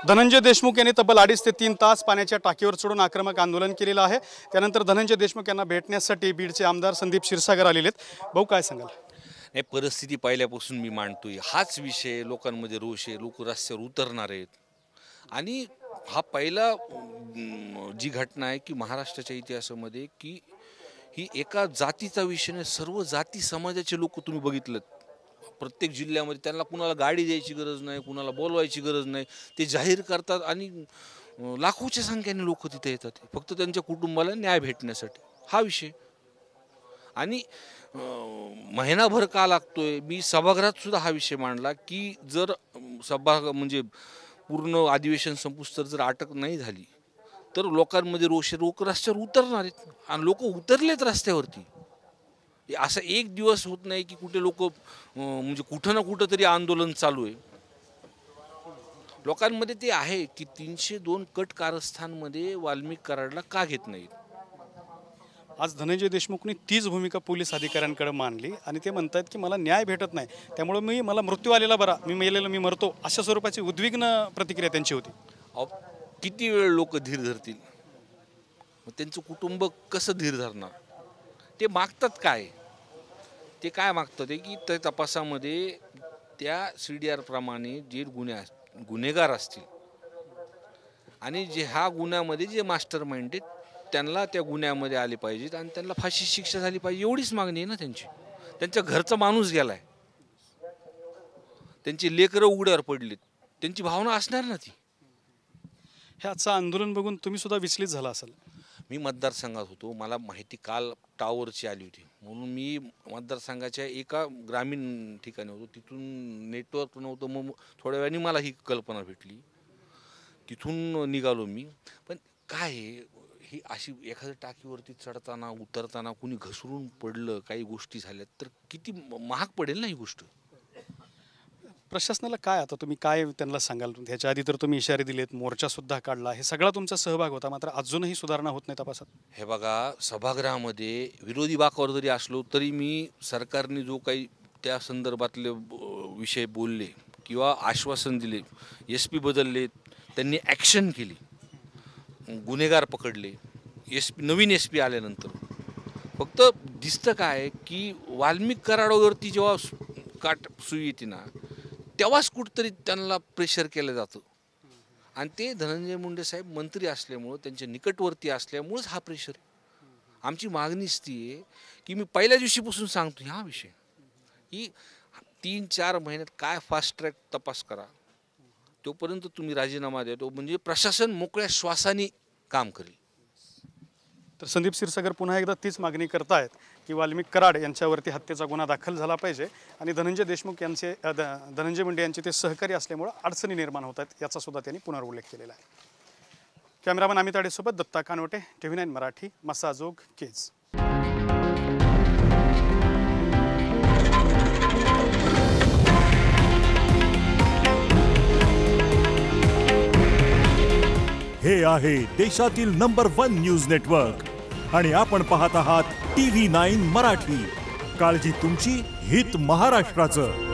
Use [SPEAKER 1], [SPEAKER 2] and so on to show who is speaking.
[SPEAKER 1] धनंजय देशमुख यांनी तब्बल 2.5 ते 3 तास पाण्याच्या टाकीवर चढून आक्रमक आंदोलन केलेलं आहे। त्यानंतर धनंजय देशमुख यांना भेटण्यासाठी बीडचे आमदार संदीप क्षीरसागर आलेले आहेत। भाऊ काय सांगाल?
[SPEAKER 2] हे परिस्थिती पहिल्यापासून मी मांडतोय, हाच विषय लोकांमध्ये रोष आहे, लोक रस्त्यावर उतरणार आहेत। आणि हा पहिला जी घटना आहे की महाराष्ट्राच्या इतिहासामध्ये की ही एका जातीचा विषय नाही, सर्व जाती समाजाचे लोक तुम्ही बघितलं प्रत्येक जिल्ह्यामध्ये, त्यांना कुणाला गाडी द्यायची गरज नाही, कुणाला बोलवायची गरज नाही, ते जाहीर करतात आणि लाखोच्या संख्येने लोक तिथे येतात फक्त त्यांच्या कुटुंबाला न्याय भेटण्यासाठी। हा विषय आणि महिनाभर का लागतोय, मी सभागृहात सुद्धा हा विषय मांडला की जर सभा म्हणजे पूर्ण अधिवेशन संपुस्तर जर अटक नाही झाली तर लोकांमध्ये रोष रस्त्यावर उतरणार आहेत आणि लोक उतरलेत रस्त्यावरती। असं एक दिवस होत नाही की कुठे लोक म्हणजे कुठं ना कुठं तरी आंदोलन चालू आहे लोकांमध्ये। ते आहे की 302 कट कारस्थानमध्ये वाल्मिक कराडला का घेत नाहीत।
[SPEAKER 1] आज धनंजय देशमुखनी तीच भूमिका पोलीस अधिकाऱ्यांकडे मांडली आणि ते म्हणतात की मला न्याय भेटत नाही, त्यामुळे मला मृत्यू आलेला बरा, मी मेलेला मी मरतो, अशा स्वरूपाची उद्विग्न प्रतिक्रिया त्यांची होती।
[SPEAKER 2] किती वेळ लोक धीर धरतील, त्यांचं कुटुंब कसं धीर धरणार? ते मागतात काय, ते काय मागतात की त्या तपासामध्ये त्या CDR प्रमाणे जे गुन्हेगार असतील आणि जे ह्या गुन्ह्यामध्ये जे मास्टर माइंड आहेत त्यांना त्या गुन्ह्यामध्ये आले पाहिजेत आणि त्यांना फाशी शिक्षा झाली पाहिजे, एवढीच मागणी आहे ना त्यांची। त्यांच्या घरचा माणूस गेलाय, त्यांची लेकरं उघड्यावर पडलीत, त्यांची भावना असणार ना ती।
[SPEAKER 1] हे आजचं आंदोलन बघून तुम्ही सुद्धा विचलित झाला असाल।
[SPEAKER 2] मी मतदारसंघात होतो, मला माहिती काल टावरची आली होती म्हणून मी मतदारसंघाच्या एका ग्रामीण ठिकाणी होतो, तिथून नेटवर्क नव्हतं, मग थोड्या वेळाने मला ही कल्पना भेटली, तिथून निघालो मी। पण काय ही अशी एखाद्या टाकीवरती चढताना उतरताना कुणी घसरून पडलं, काही गोष्टी झाल्या तर किती महाग पडेल ना ही गोष्ट।
[SPEAKER 1] प्रशासनाला काय आता तुम्ही काय त्यांना सांगाल? ह्याच्या आधी तर तुम्ही इशारे दिलेत, मोर्चा सुद्धा काढला, हे सगळा तुमचा सहभाग होता, मात्र अजूनही सुधारणा होत नाही तपासात।
[SPEAKER 2] हे बघा, सभागृहामध्ये विरोधी बाकावर जरी असलो तरी मी सरकारने जो काही त्या संदर्भातले विषय बोलले किंवा आश्वासन दिले, SP बदलले, त्यांनी ॲक्शन केली, गुन्हेगार पकडले, नवीन SP आल्यानंतर फक्त दिसतं काय की वाल्मिक कराडावरती जेव्हा काट सुई येते ना तेव्हाच कुठंतरी त्यांना प्रेशर केलं जातं आणि ते धनंजय मुंडे साहेब मंत्री असल्यामुळं, त्यांच्या निकटवर्ती असल्यामुळंच हा प्रेशर। आमची मागणीच ती आहे की मी पहिल्या दिवशीपासून सांगतो हा विषय की 3-4 महिन्यात काय फास्ट ट्रॅक तपास करा, तोपर्यंत तुम्ही राजीनामा द्या, तो म्हणजे प्रशासन मोकळ्या श्वासाने काम करेल।
[SPEAKER 1] तर संदीप क्षीरसागर पुन्हा एकदा तीच मागणी करतायत की वाल्मिक कराड यांच्यावरती हत्येचा गुन्हा दाखल झाला पाहिजे आणि धनंजय मुंडे यांचे ते सहकारी असल्यामुळे अडचणी निर्माण होत आहेत, याचा सुद्धा त्यांनी पुनरुल्लेख केलेला आहे। कॅमेरामन अमित आडेसोबत दत्ता कानवटे, TV9 मराठी, मसाजोग, केज।
[SPEAKER 3] हे आहे देशातील नंबर 1 न्यूज नेटवर्क आणि आपण पाहत आहात TV9 मराठी। काळजी तुमची, हित महाराष्ट्राचं।